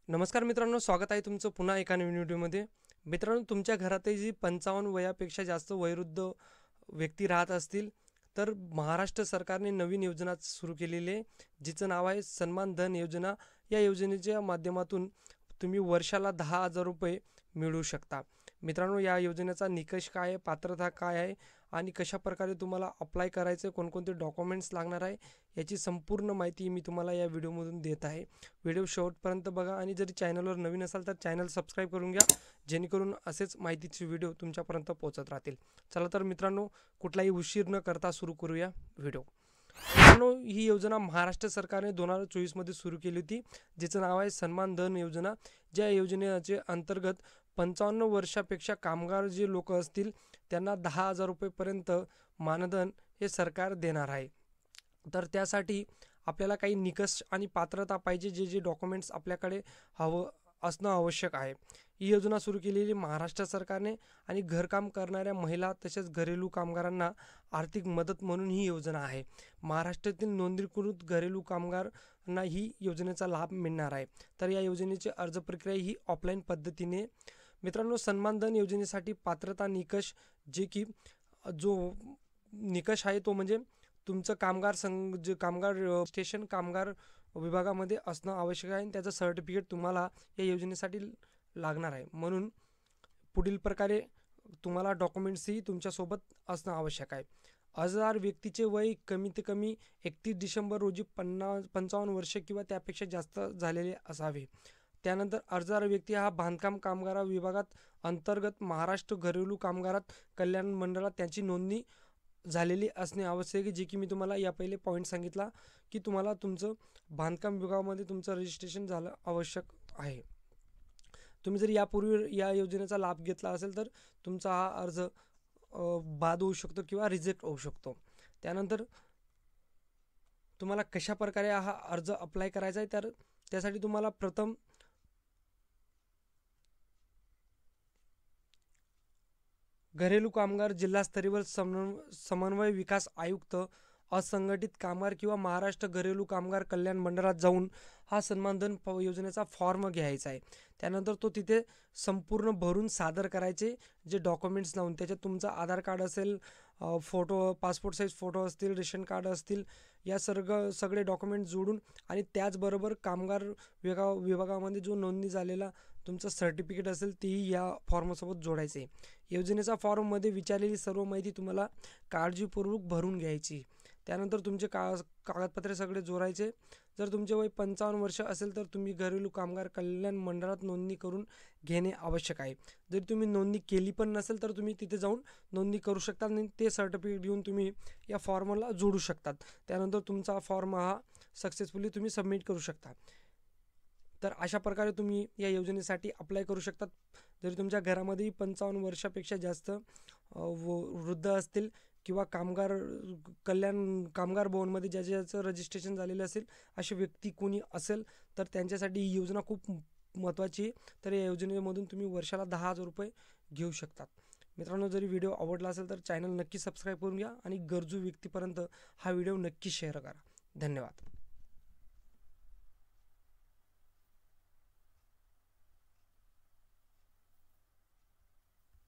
नमस्कार मित्रांनो, स्वागत आहे तुमचं पुन्हा एका नवीन व्हिडिओमध्ये. मित्रांनो, तुमच्या घरातही जी 55 वयापेक्षा जास्त वयोवृद्ध व्यक्ती राहत असतील, तर महाराष्ट्र सरकारने नवीन योजना सुरू केलेली आहे, जिचं नाव आहे सन्मान धन योजना. या योजनेच्या माध्यमातून तुम्ही वर्षाला 10,000 रुपये मिळवू शकता. मित्रांनो, या योजनेचा निकष काय आहे, पात्रता काय आहे आणि कशाप्रकारे तुम्हाला अप्लाय करायचं आहे, कोणकोणते डॉक्युमेंट्स लागणार आहे, याची संपूर्ण माहिती मी तुम्हाला या व्हिडिओमधून देत आहे. व्हिडिओ शेवटपर्यंत बघा आणि जरी चॅनलवर नवीन असाल तर चॅनल सबस्क्राईब करून घ्या, जेणेकरून असेच माहितीचे व्हिडिओ तुमच्यापर्यंत पोहोचत राहतील. चला तर मित्रांनो, कुठलाही उशीर न करता सुरू करूया व्हिडिओ. मित्रांनो, ही योजना महाराष्ट्र सरकारने 2024 मध्ये सुरू केली होती, जिचं नाव आहे सन्मान धन योजना. ज्या योजनेचे अंतर्गत 55 वर्षापेक्षा कामगार जे लोक असतील त्यांना 10,000 रुपयेपर्यंत मानधन हे सरकार देणार आहे. तर त्यासाठी आपल्याला काही निकष आणि पात्रता पाहिजे, जे जे डॉक्युमेंट्स आपल्याकडे हवं असणं आवश्यक आहे. ही योजना सुरू केलेली महाराष्ट्र सरकारने आणि घरकाम करणाऱ्या महिला तसेच घरेलू कामगारांना आर्थिक मदत म्हणून ही योजना आहे. महाराष्ट्रातील नोंदणीकृत घरेलू कामगारांना ही योजनेचा लाभ मिळणार आहे. तर या योजनेची अर्ज प्रक्रिया ही ऑफलाईन पद्धतीने. मित्रांनो, सन्मान धन योजनेसाठी पात्रता निकष जो निकष आहे तो म्हणजे तुमचं कामगार संघ जे कामगार स्टेशन कामगार विभागामध्ये असणं आवश्यक आहे आणि त्याचं सर्टिफिकेट तुम्हाला या योजनेसाठी लागणार आहे. म्हणून पुढील प्रकारे तुम्हाला डॉक्युमेंट्सही तुमच्यासोबत असणं आवश्यक आहे. अर्जदार व्यक्तीचे वय कमीत कमी 31 डिसेंबर रोजी 55 वर्ष किंवा त्यापेक्षा जास्त झालेले असावे. त्यानंतर अर्जदार व्यक्ती हा बांधकाम कामगार विभागात अंतर्गत महाराष्ट्र घरेलू कामगारात कल्याण मंडळात त्याची नोंदणी झालेली असणे आवश्यक आहे. जे की मी तुम्हाला या पहिले पॉईंट सांगितला की तुम्हाला तुमचं बांधकाम विभागामध्ये तुमचं रजिस्ट्रेशन झालं आवश्यक आहे. तुम्ही जर यापूर्वी या योजनेचा लाभ घेतला असेल तर तुमचा हा अर्ज बाद होऊ शकतो किंवा रिजेक्ट होऊ शकतो. त्यानंतर तुम्हाला कशा प्रकारे हा अर्ज अप्लाय करायचा आहे, तर त्यासाठी तुम्हाला प्रथम घरेलू कामगार जिल्हास्तरीय समन्वय विकास आयुक्त, असंघटित कामगार किंवा महाराष्ट्र घरेलू कामगार कल्याण मंडळात जाऊन हा सन्मान धन योजनेचा फॉर्म घ्यायचा आहे. त्यानंतर तो तिथे संपूर्ण भरून सादर करायचे, जे डॉक्युमेंट्स लावून त्याच्यात तुमचा आधार कार्ड असेल, फोटो पासपोर्ट साईज फोटो असतील, रेशन कार्ड असतील, या सगळे डॉक्युमेंट जोडून आणि त्याचबरोबर कामगार विभागामध्ये जो नोंदणी झालेला तुमचं सर्टिफिकेट असेल तेही या फॉर्मसोबत जोडायचे. योजनेचा फॉर्ममध्ये विचारलेली सर्व माहिती तुम्हाला काळजीपूर्वक भरून घ्यायची. त्यानंतर तुमचे कागदपत्रे सगळे जोडायचे. जर तुमचे वय 55 वर्ष असेल तर तुम्ही घरेलू कामगार कल्याण मंडळात नोंदणी करून घेणे आवश्यक आहे. जर तुम्ही नोंदणी केली पण नसेल तर तुम्ही तिथे जाऊन नोंदणी करू शकता आणि ते सर्टिफिकेट घेऊन तुम्ही या फॉर्मला जोडू शकतात. त्यानंतर तुमचा फॉर्म हा सक्सेसफुली तुम्ही सबमिट करू शकता. तर अशा प्रकारे तुम्ही या योजनेसाठी अप्लाय करू शकतात. जरी तुमच्या घरामध्ये 55 वर्षापेक्षा जास्त वृद्ध असतील किंवा कामगार भवनमध्ये ज्याचं रजिस्ट्रेशन झालेलं असेल अशी व्यक्ती कोणी असेल तर त्यांच्यासाठी ही योजना खूप महत्त्वाची आहे. तर या योजनेमधून तुम्ही वर्षाला 10,000 रुपये घेऊ शकतात. मित्रांनो, जरी व्हिडिओ आवडला असेल तर चॅनल नक्की सबस्क्राईब करून घ्या आणि गरजू व्यक्तीपर्यंत हा व्हिडिओ नक्की शेअर करा. धन्यवाद.